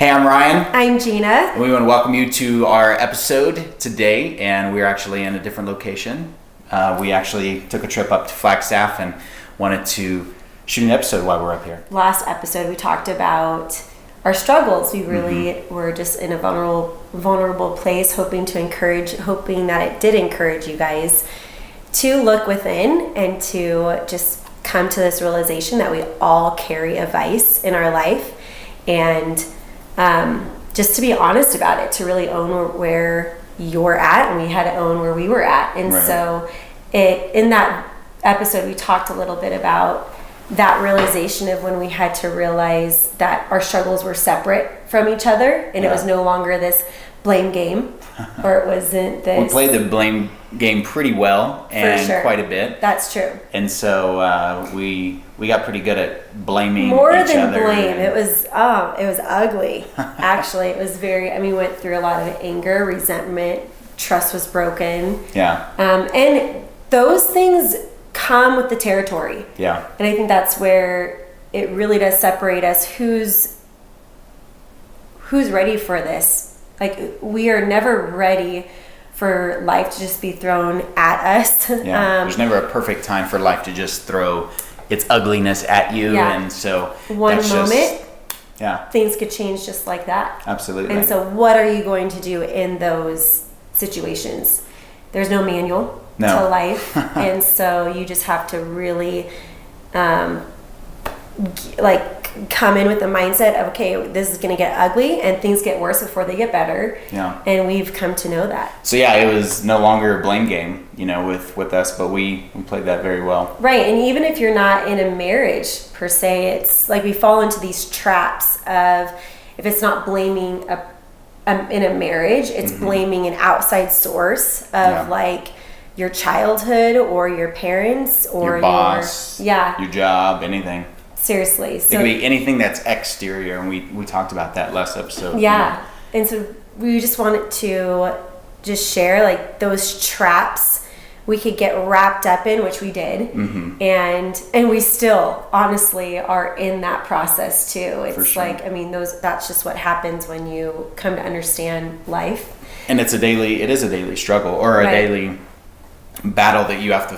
Hey, I'm Ryan. I'm Gina. And we want to welcome you to our episode today, and we're actually in a different location. We actually took a trip up to Flagstaff and wanted to shoot an episode while we're up here. Last episode, we talked about our struggles. We really were just in a vulnerable place, hoping that it did encourage you guys to look within and to just come to this realization that we all carry a vice in our life, and just to be honest about it, to really own where you're at, and we had to own where we were at. And so in that episode, we talked a little bit about that realization of when we had to realize that our struggles were separate from each other, and it was no longer this blame game, or it wasn't this... We played the blame game pretty well, and quite a bit. That's true. And so we got pretty good at blaming more each than other. Blame. It was ugly. Actually, it was we went through a lot of anger, resentment, trust was broken. Yeah. And those things come with the territory. Yeah. And I think that's where it really does separate us. Who's ready for this? Like, we are never ready for life to just be thrown at us. Yeah. There's never a perfect time for life to just throw its ugliness at you. Yeah. And so one moment, yeah, things could change just like that. Absolutely. And so what are you going to do in those situations? There's no manual to life. And so you just have to really come in with the mindset of, okay, this is going to get ugly and things get worse before they get better. Yeah. And we've come to know that. So yeah, it was no longer a blame game, with us, but we played that very well. Right. And even if you're not in a marriage per se, it's like we fall into these traps of, if it's not blaming in a marriage, it's blaming an outside source of like your childhood or your parents or your boss, your job, anything. Seriously. So, it could be anything that's exterior, and we talked about that last episode. Yeah. And so we just wanted to just share like those traps we could get wrapped up in, which we did. And we still honestly are in that process too. It's that's just what happens when you come to understand life. And it is a daily struggle, or a daily battle that you have to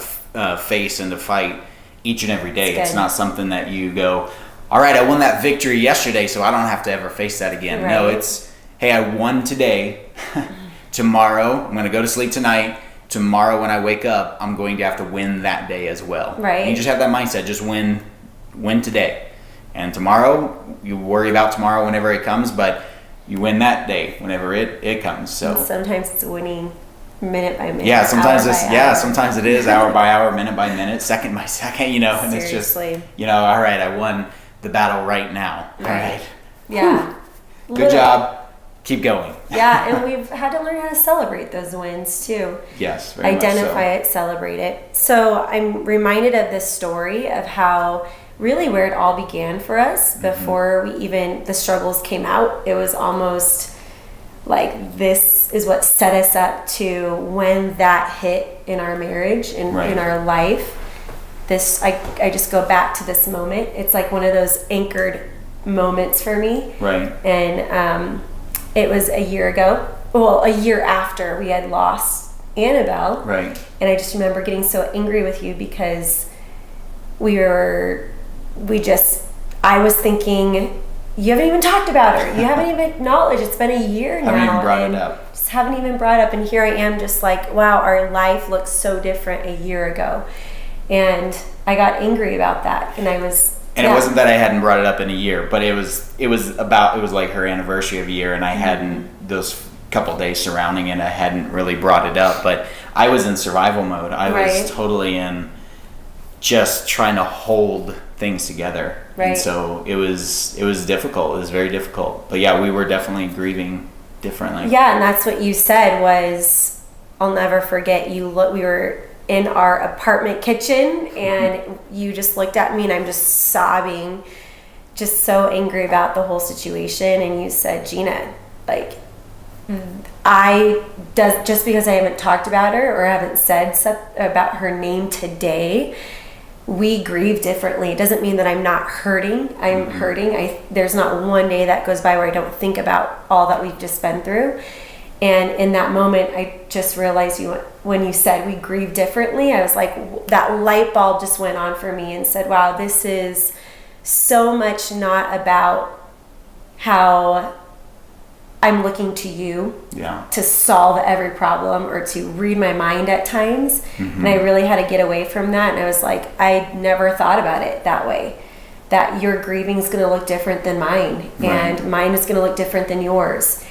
face and to fight each and every day. It's not something that you go, all right, I won that victory yesterday, so I don't have to ever face that again. Right. No, it's, hey, I won today. Tomorrow, I'm going to go to sleep tonight. Tomorrow when I wake up, I'm going to have to win that day as well. Right. And you just have that mindset, just win today. And tomorrow, you worry about tomorrow whenever it comes, but you win that day whenever it comes. So and sometimes it's winning minute by minute. Yeah, sometimes sometimes it is hour by hour, minute by minute, second by second, and Seriously. It's just, all right, I won the battle right now. All right. Yeah. Good job. Keep going. Yeah, and we've had to learn how to celebrate those wins too. Yes, very Identify it, celebrate it. So I'm reminded of this story of how really where it all began for us before the struggles came out. It was almost like this is what set us up to when that hit in our marriage and in our life. I just go back to this moment. It's like one of those anchored moments for me. Right. And it was a year after we had lost Annabelle. Right. And I just remember getting so angry with you because I was thinking, you haven't even talked about her. You haven't even acknowledged. It's been a year now. Haven't even brought it up. Just haven't even brought it up. And here I am just like, wow, our life looks so different a year ago. And I got angry about that. And I was... And it wasn't that I hadn't brought it up in a year, but it was like her anniversary of a year, and I hadn't, those couple days surrounding it, I hadn't really brought it up. But I was in survival mode. I was totally in just trying to hold things together. Right. And so it was difficult. It was very difficult. But yeah, we were definitely grieving differently. Yeah, and that's what you said was, I'll never forget, we were in our apartment kitchen and you just looked at me and I'm just sobbing, just so angry about the whole situation. And you said, Gina, like, just because I haven't talked about her or haven't said about her name today we grieve differently. It doesn't mean that I'm not hurting. I'm hurting. There's not one day that goes by where I don't think about all that we've just been through. And in that moment, I just realized when you said we grieve differently, I was like, that light bulb just went on for me and said, wow, this is so much not about how I'm looking to you to solve every problem or to read my mind at times. And I really had to get away from that. And I was like, I never thought about it that way, that your grieving is going to look different than mine, and mine is going to look different than yours.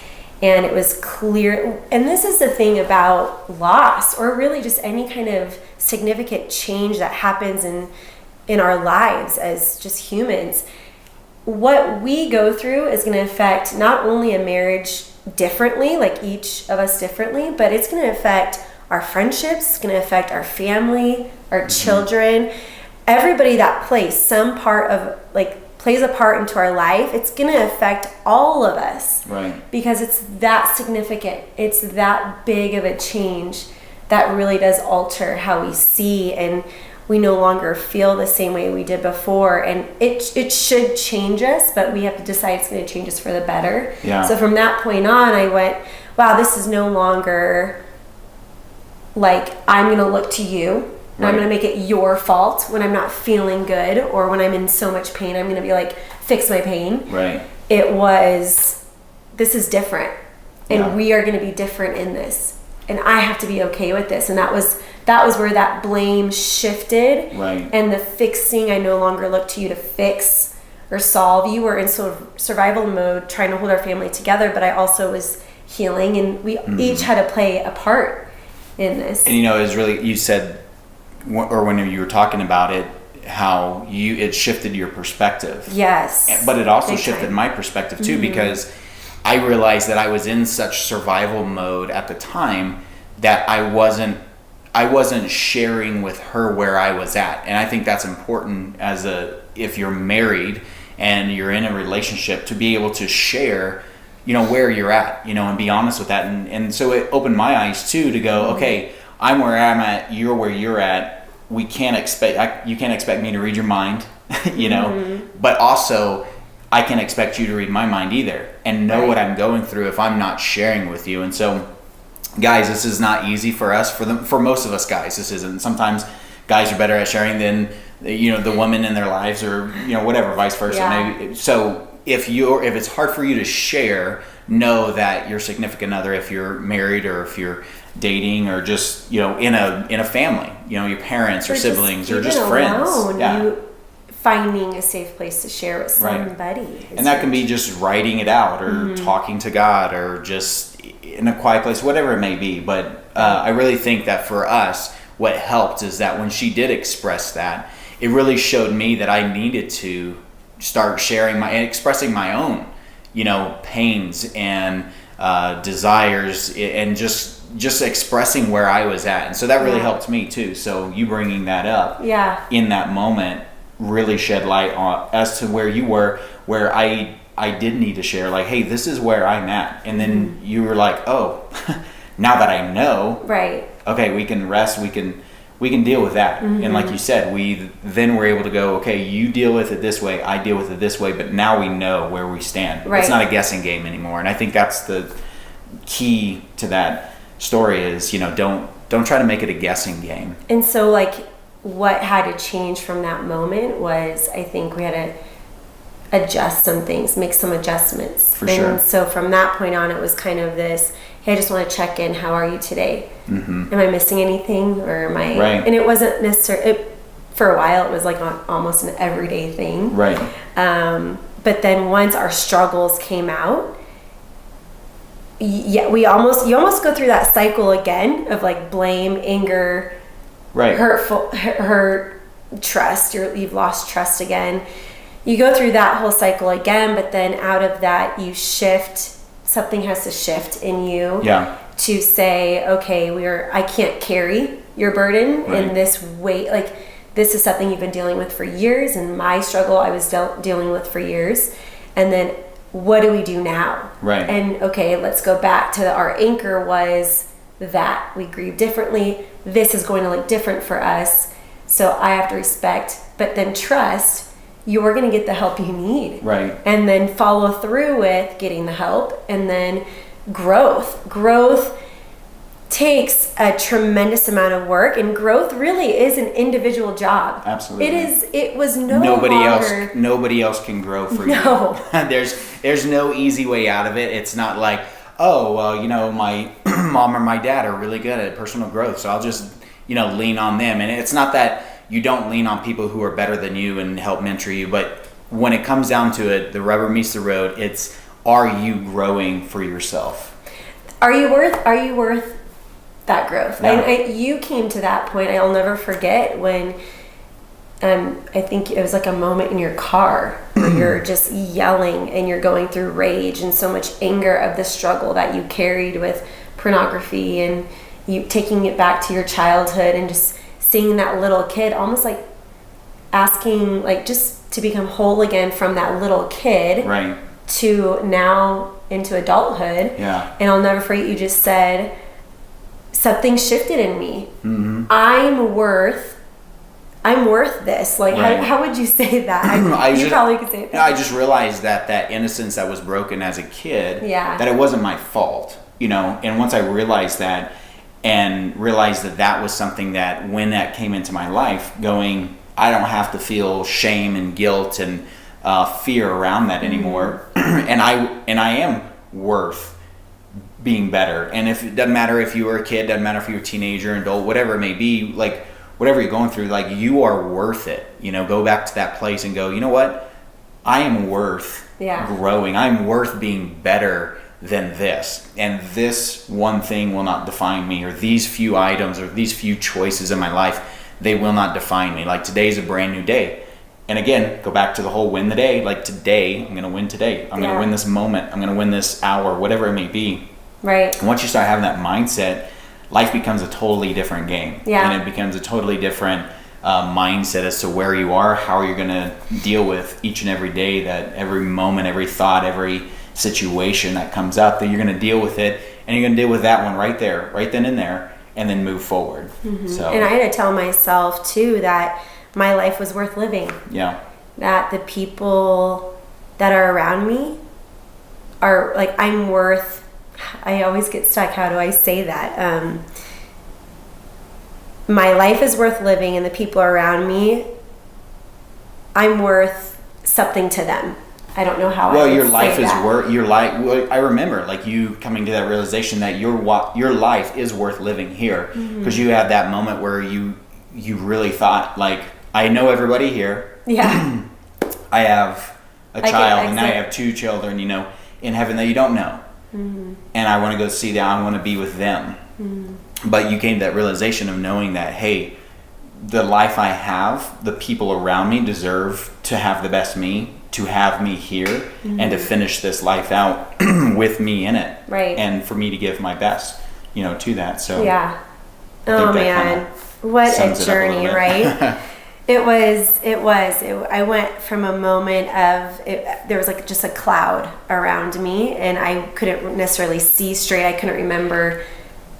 And it was clear. And this is the thing about loss, or really just any kind of significant change that happens in our lives as just humans. What we go through is going to affect not only a marriage differently, like each of us differently, but it's going to affect our friendships, it's going to affect our family, our children, everybody that plays some part of, like, plays a part into our life. It's going to affect all of us. Right. Because it's that significant. It's that big of a change that really does alter how we see, and we no longer feel the same way we did before. And it should change us, but we have to decide it's going to change us for the better. Yeah. So from that point on, I went, wow, this is no longer like I'm going to look to you and I'm going to make it your fault when I'm not feeling good, or when I'm in so much pain, I'm going to be like, fix my pain. Right. It was, this is different, and we are going to be different in this, and I have to be okay with this. And that was where that blame shifted. Right. And the fixing, I no longer look to you to fix or solve. You were in sort of survival mode, trying to hold our family together, but I also was healing, and we each had to play a part in this. And it was really, you said, or when you were talking about it, how it shifted your perspective. Yes. But it also shifted my perspective too, because I realized that I was in such survival mode at the time that I wasn't sharing with her where I was at. And I think that's important if you're married and you're in a relationship, to be able to share, where you're at, and be honest with that. And so it opened my eyes too, to go, okay, I'm where I'm at, you're where you're at. You can't expect me to read your mind, but also I can't expect you to read my mind either, and know what I'm going through if I'm not sharing with you. And so, guys, this is not easy for us. For most of us guys, this isn't. Sometimes guys are better at sharing than the women in their lives, or whatever, vice versa. Maybe. So if it's hard for you to share, know that your significant other, if you're married or if you're dating, or just in a family, your parents or siblings or just friends, you finding a safe place to share with somebody. And that can be just writing it out, or talking to God, or just in a quiet place, whatever it may be. But I really think that for us, what helped is that when she did express that, it really showed me that I needed to start sharing expressing my own, pains and desires, and just expressing where I was at. And so that really helped me too. So you bringing that up in that moment really shed light on as to where you were, where I did need to share, like, hey, this is where I'm at. And then you were like, oh, now that I know, okay, we can rest, we can deal with that. And like you said, we then were able to go, okay, you deal with it this way, I deal with it this way, but now we know where we stand. It's not a guessing game anymore. And I think that's the key to that story is, don't try to make it a guessing game. And so, like, what had to change from that moment was, I think we had to adjust some things, make some adjustments. For sure. And so from that point on, it was kind of this, hey, I just want to check in. How are you today? Am I missing anything? Or am I... And it wasn't necessarily... For a while, it was like almost an everyday thing. Right. But then once our struggles came out, you almost go through that cycle again of, like, blame, anger, hurt, trust. You've lost trust again. You go through that whole cycle again, but then out of that you shift. Something has to shift in you to say, okay, I can't carry your burden in this way. Like, this is something you've been dealing with for years, and my struggle I was dealing with for years. And then what do we do now? And okay, let's go back to our anchor was that we grieve differently. This is going to look different for us. So I have to respect, but then trust you're going to get the help you need. Right. And then follow through with getting the help, and then growth. Growth takes a tremendous amount of work, and growth really is an individual job. Absolutely. It was nobody else can grow for no. you. There's no easy way out of it. It's not like, oh, well, my mom or my dad are really good at personal growth, so I'll just, lean on them. And it's not that you don't lean on people who are better than you and help mentor you, but when it comes down to it, the rubber meets the road. It's, are you growing for yourself? Are you worth that growth? Yeah. You came to that point. I'll never forget when I think it was like a moment in your car where you're just yelling and you're going through rage and so much anger of the struggle that you carried with pornography, and you taking it back to your childhood and just seeing that little kid, almost like asking, like, just to become whole again from that little kid, right, to now into adulthood. Yeah. And I'll never forget, you just said something shifted in me. Mm-hmm. I'm worth this. Like, right. how would you say that? You probably could say that. I just realized that innocence that was broken as a kid, yeah, that it wasn't my fault, and once I realized that, and realized that was something that when that came into my life, going, I don't have to feel shame and guilt and fear around that anymore. And I am worth being better. And if it doesn't matter if you were a kid, doesn't matter if you're a teenager, adult, whatever it may be, like whatever you're going through, like you are worth it. Go back to that place and go, you know what? I am worth growing. I'm worth being better than this. And this one thing will not define me, or these few items or these few choices in my life, they will not define me. Like today's a brand new day. And again, go back to the whole win the day. Like today, I'm going to win today. I'm going to win this moment. I'm going to win this hour, whatever it may be. Right. And once you start having that mindset, life becomes a totally different game. Yeah. And it becomes a totally different mindset as to where you are, how you're going to deal with each and every day, that every moment, every thought, every situation that comes up, that you're going to deal with it. And you're going to deal with that one right there, right then and there, and then move forward. Mm-hmm. So, and I had to tell myself too that my life was worth living. Yeah. That the people that are around me are like, I'm worth, I always get stuck. How do I say that? My life is worth living, and the people around me, I'm worth something to them. I don't know how. Well, your life is worth. Your life. Well, I remember, like you coming to that realization that your life is worth living here, because you had that moment where you really thought, like, I know everybody here. Yeah. I have a child, and now I have two children, in heaven that you don't know, and I want to go see them. I want to be with them. But you came to that realization of knowing that, hey, the life I have, the people around me deserve to have the best me, to have me here, and to finish this life out with me in it. Right. And for me to give my best, to that. So yeah. Oh man, what a journey, right? It was. I went from a moment of there was like just a cloud around me, and I couldn't necessarily see straight. I couldn't remember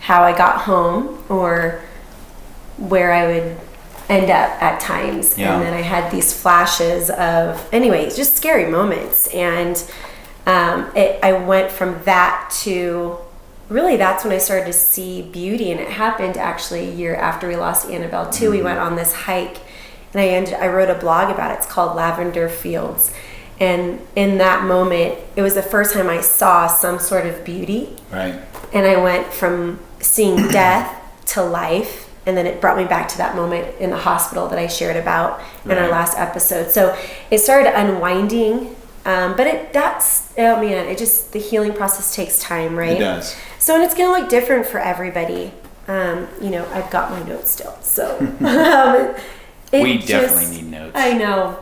how I got home or where I would end up at times. Yeah. And then I had these flashes of, anyways, just scary moments. And I went from that to, really that's when I started to see beauty. And it happened actually a year after we lost Annabelle too. We went on this hike, and I wrote a blog about it. It's called Lavender Fields. And in that moment, it was the first time I saw some sort of beauty. Right. And I went from seeing death to life. And then it brought me back to that moment in the hospital that I shared about in our last episode. So it started unwinding, but the healing process takes time, right? It does. So, and it's going to look different for everybody. I've got my notes still, so. We definitely need notes. I know.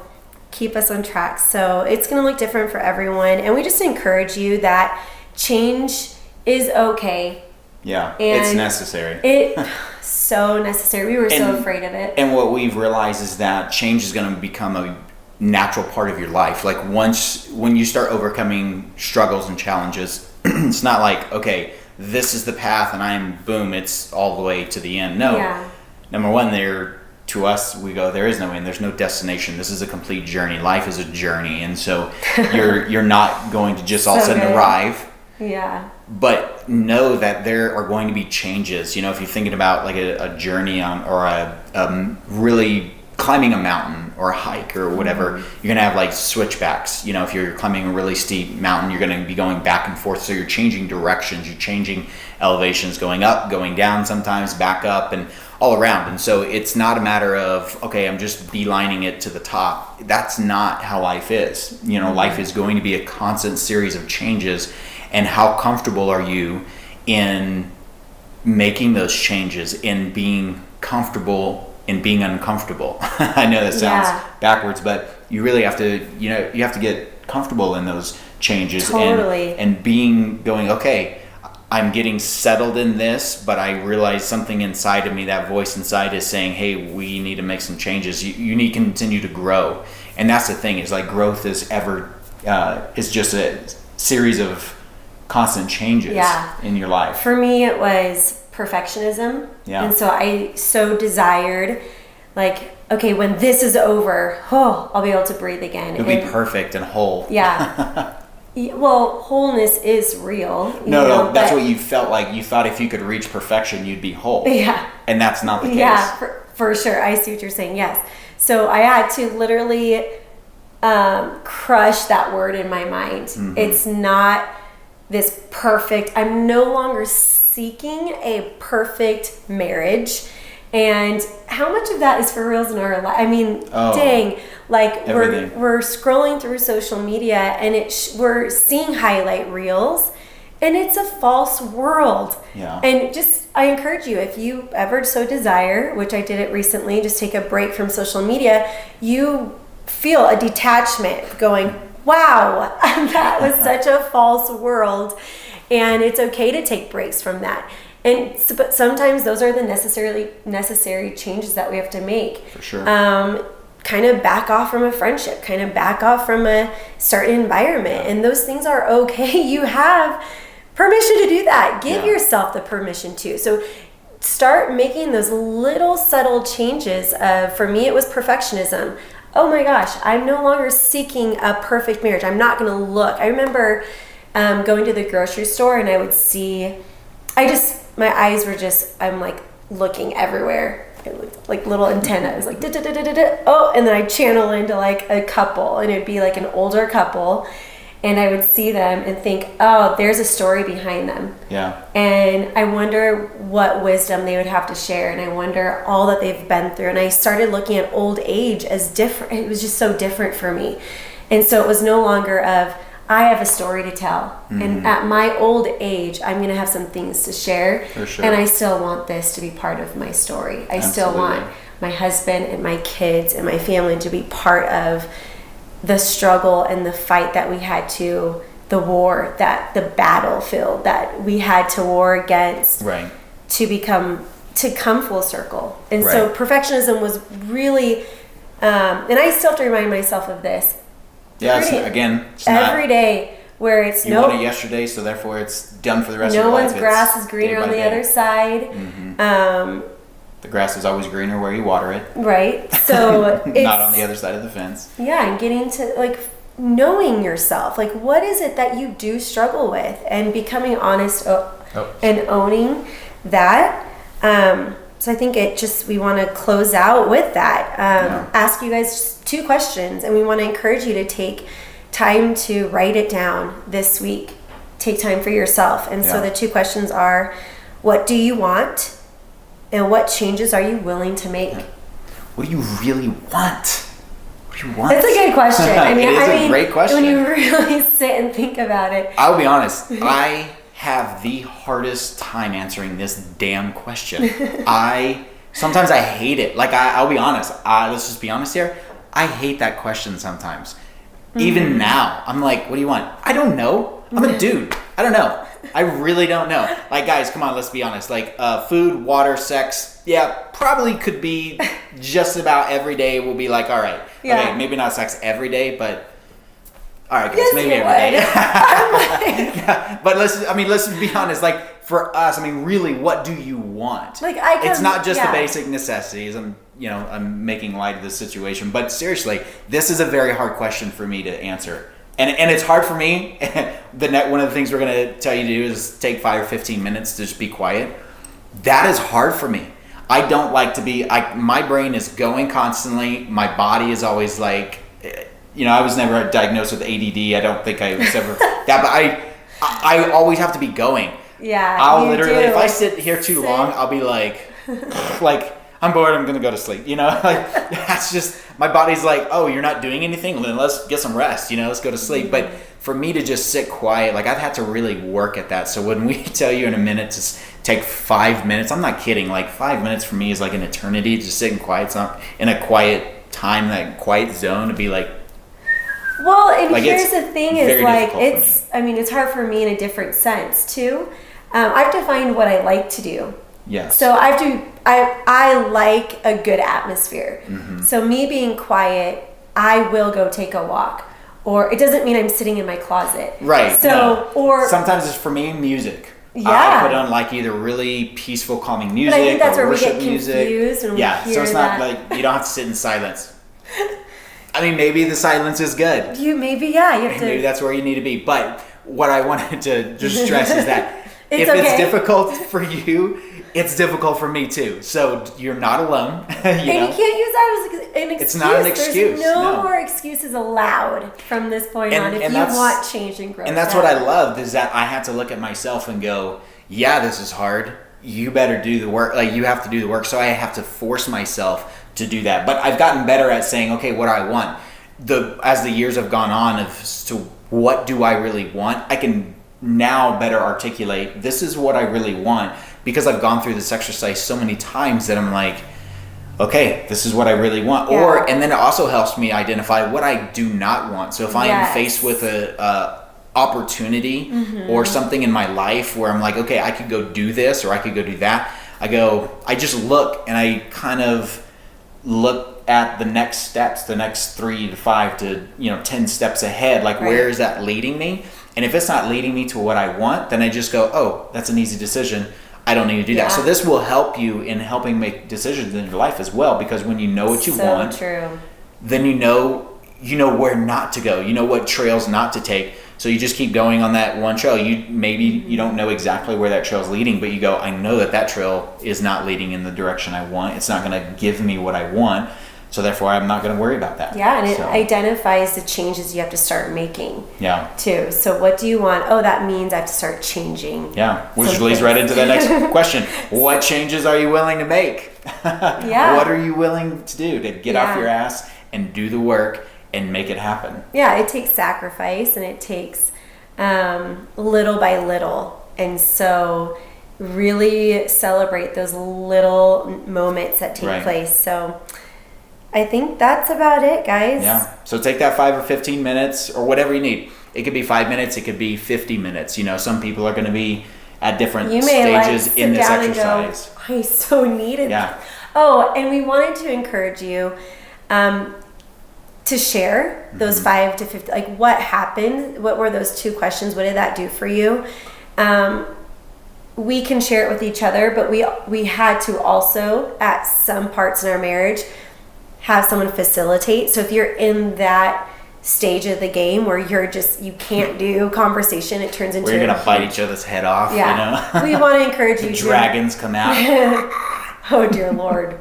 Keep us on track. So it's going to look different for everyone. And we just encourage you that change is okay. Yeah, it's necessary. So necessary. We were so afraid of it. And what we've realized is that change is going to become a natural part of your life. Like when you start overcoming struggles and challenges, it's not like, okay, this is the path and it's all the way to the end. No. Yeah. Number one, they're to us, we go, there is no end, there's no destination. This is a complete journey. Life is a journey. And so you're not going to just all of a sudden arrive. Yeah. But know that there are going to be changes. If you're thinking about like a journey on, or a really climbing a mountain or a hike or whatever, you're going to have like switchbacks. If you're climbing a really steep mountain, you're going to be going back and forth. So you're changing directions, you're changing elevations, going up, going down, sometimes back up, and all around. And so it's not a matter of, okay, I'm just beelining it to the top. That's not how life is. Life is going to be a constant series of changes. And how comfortable are you in making those changes, in being comfortable in being uncomfortable? I know that sounds backwards, but you really have to, you have to get comfortable in those changes. Totally. And going, okay, I'm getting settled in this, but I realize something inside of me, that voice inside is saying, hey, we need to make some changes. You need to continue to grow. And that's the thing, is like growth is just a series of constant changes in your life. For me, it was perfectionism. Yeah. And so I so desired, like, okay, when this is over, I'll be able to breathe again. You'll be perfect and whole. Yeah. Well, wholeness is real. No, that's what you felt like. You thought if you could reach perfection, you'd be whole. Yeah. And that's not the case. Yeah, for sure. I see what you're saying. Yes. So I had to literally crush that word in my mind. Mm-hmm. It's not this perfect. I'm no longer seeking a perfect marriage. And how much of that is for reals in our life? I mean, dang, like we're scrolling through social media and we're seeing highlight reels, and it's a false world. Yeah. And I encourage you, if you ever so desire, which I did it recently, just take a break from social media, you feel a detachment going, wow, that was such a false world. And it's okay to take breaks from that. But sometimes those are the necessary changes that we have to make. For sure. Kind of back off from a friendship, kind of back off from a certain environment. And those things are okay. You have permission to do that. Give yourself the permission to. So start making those little subtle changes. For me, it was perfectionism. Oh my gosh, I'm no longer seeking a perfect marriage. I'm not going to look. I remember going to the grocery store and I would see, my eyes were I'm like looking everywhere. It looked like little antennas, like and then I channel into like a couple, and it'd be like an older couple, and I would see them and think, oh, there's a story behind them. Yeah. And I wonder what wisdom they would have to share, and I wonder all that they've been through. And I started looking at old age as different. It was just so different for me. And so it was no longer of, I have a story to tell. Mm-hmm. And at my old age, I'm going to have some things to share. For sure. And I still want this to be part of my story. I still want my husband and my kids and my family to be part of the struggle and the fight that we had to, the war, that the battlefield that we had to war against, right, to come full circle. And so perfectionism was really, and I still have to remind myself of this. Yeah, it's every day where it's you want it yesterday, so therefore it's done for the rest of your life. No one's grass is greener on the other side. Mm-hmm. The grass is always greener where you water it. Right. So it's not on the other side of the fence. Yeah, and getting to like knowing yourself. Like, what is it that you do struggle with, and becoming honest and owning that. So I think we want to close out with that. Ask you guys 2 questions, and we want to encourage you to take time to write it down this week. Take time for yourself. And so the 2 questions are, what do you want? And what changes are you willing to make? What do you really want? What do you want? That's a good question. I mean, it is a great question. When you really sit and think about it. I'll be honest. I have the hardest time answering this damn question. Sometimes I hate it. Like, I'll be honest. Let's just be honest here. I hate that question sometimes. Mm-hmm. Even now, I'm like, what do you want? I don't know. I'm a dude. I don't know. I really don't know. Like, guys, come on, let's be honest. Like, food, water, sex, probably could be just about every day. We'll be like, all right. Yeah. Okay, maybe not sex every day, but all right, guys, maybe every day. But let's be honest. Like, for us, really, what do you want? Like, it's not just the basic necessities. I'm I'm making light of the situation. But seriously, this is a very hard question for me to answer. And it's hard for me. One of the things we're going to tell you to do is take 5 or 15 minutes to just be quiet. That is hard for me. I don't like to be, my brain is going constantly. My body is always like, I was never diagnosed with ADD. I don't think I was ever that, but I always have to be going. Yeah. I'll literally, if I sit here too long, I'll be like, I'm bored, I'm going to go to sleep. That's just, my body's like, oh, you're not doing anything? Well, then let's get some rest, let's go to sleep. But for me to just sit quiet, I've had to really work at that. So when we tell you in a minute to take 5 minutes, I'm not kidding. 5 minutes for me is like an eternity to sit in quiet. It's not in a quiet time, that quiet zone to be like. Well, and here's the thing is it's hard for me in a different sense too. I've defined what I like to do. Yes. So I like a good atmosphere. Mm-hmm. So me being quiet, I will go take a walk. Or it doesn't mean I'm sitting in my closet. Right. Or sometimes it's for me music. Yeah. I put on either really peaceful, calming music, but I think that's or where worship we get music. Confused when we hear so it's not that. you don't have to sit in silence. Maybe the silence is good. You have to. Maybe that's where you need to be. But what I wanted to just stress is that It's it's difficult for you, it's difficult for me too. So you're not alone. And you can't use that as an excuse. It's not an excuse. There's no more excuses allowed from this point on if you want change and growth. And that's what I loved, is that I had to look at myself and go, yeah, this is hard. You better do the work. You have to do the work. So I have to force myself to do that. But I've gotten better at saying, okay, what do I want? As the years have gone on as to what do I really want, I can now better articulate, this is what I really want, because I've gone through this exercise so many times that I'm like, okay, this is what I really want. Yeah. And then it also helps me identify what I do not want. So if I am faced with a opportunity or something in my life where I'm like, okay, I could go do this or I could go do that, I just look and I kind of look at the next steps, the next 3 to 5 to 10 steps ahead, where is that leading me? And if it's not leading me to what I want, then I just go, oh, that's an easy decision, I don't need to do that. So this will help you in helping make decisions in your life as well, because when you know what you want, then you know where not to go, you know what trails not to take. So you just keep going on that one trail. You don't know exactly where that trail is leading, but you go, I know that trail is not leading in the direction I want. It's not going to give me what I want. So therefore, I'm not going to worry about that. Yeah, and it identifies the changes you have to start making. Yeah. Too. So what do you want? Oh, that means I have to start changing. Yeah, which leads right into the next question. What changes are you willing to make? Yeah. What are you willing to do to get off your ass and do the work and make it happen? Yeah, it takes sacrifice and it takes little by little. And so really celebrate those little moments that take place. So I think that's about it, guys. Yeah. So take that 5 or 15 minutes or whatever you need. It could be 5 minutes. It could be 50 minutes. Some people are going to be at different stages in this exercise. Go, I so needed that. Oh, and we wanted to encourage you to share those 5 to 50, what happened? What were those 2 questions? What did that do for you? We can share it with each other, but we had to also, at some parts in our marriage, have someone facilitate. So if you're in that stage of the game where you can't do conversation, it turns into where you're gonna bite each other's head off. We want to encourage you. Dragons come out. Oh dear Lord.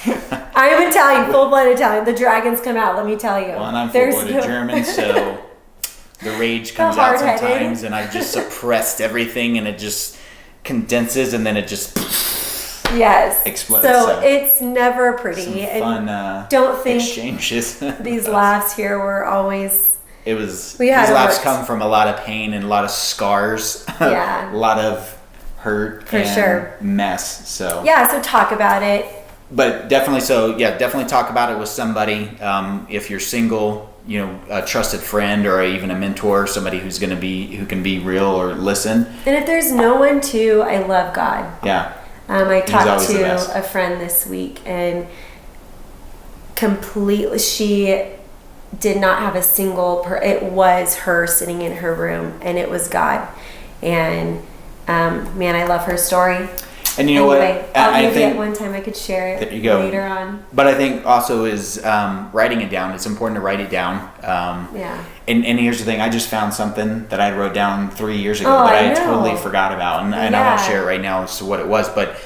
I am Italian, full-blooded Italian. The dragons come out, let me tell you. Well, and I'm full-blooded German, so the rage comes out sometimes, and I've just suppressed everything, and it just condenses, and then it just explodes. So it's never pretty. Some fun don't think exchanges. These laughs here were always. These laughs come from a lot of pain and a lot of scars. Yeah. A lot of hurt mess. So so talk about it. But definitely talk about it with somebody. If you're single, a trusted friend or even a mentor, somebody who can be real or listen. And if there's no one to, I love God. Yeah. I talked to a friend this week, and completely, she did not have a single, it was her sitting in her room, and it was God. And man, I love her story. And you know anyway, what? I maybe think at one time I could share it there you go. later on. But I think also is writing it down. It's important to write it down. Yeah. And here's the thing. I just found something that I wrote down 3 years ago Oh, that I I know. totally forgot about, and I Yeah. won't share it right now as to what it was. But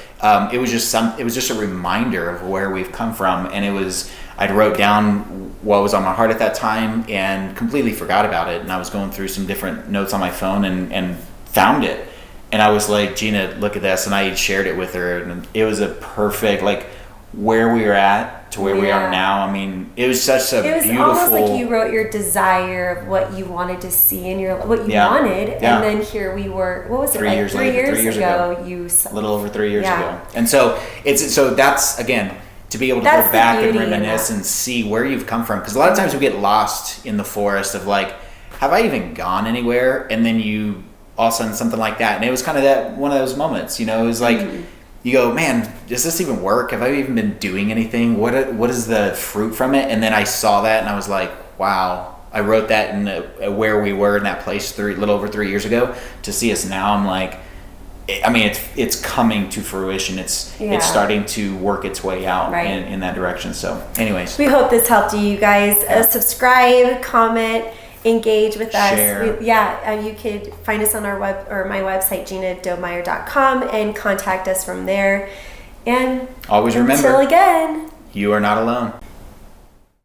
it was just a reminder of where we've come from, and it was. I wrote down what was on my heart at that time and completely forgot about it. And I was going through some different notes on my phone and found it. And I was like, Gina, look at this. And I had shared it with her. And it was a perfect, like, where we were at to where we are now. I mean, it was such a beautiful... It was almost like you wrote your desire of what you wanted to see in your... What you wanted. Yeah. And then here we were... What was it? 3 years later. 3 years ago. A little over 3 years ago. And so that's, again... to be able to That's go back the and beauty in reminisce that. and see where you've come from. Because a lot of times we get lost in the forest of like, have I even gone anywhere? And then you all of a sudden something like that. And it was kind of that one of those moments, you know, it was like, you go, man, does this even work? Have I even been doing anything? What is the fruit from it? And then I saw that and I was like, wow, I wrote that in where we were in that place a little over 3 years ago. To see us now, I'm like, I mean, it's coming to fruition. It's starting to work its way out in that direction. So anyways. We hope this helped you guys. Subscribe, comment, engage with us. Share. You could find us on our my website, ginadomeyer.com, and contact us from there. And always remember, until again, you are not alone.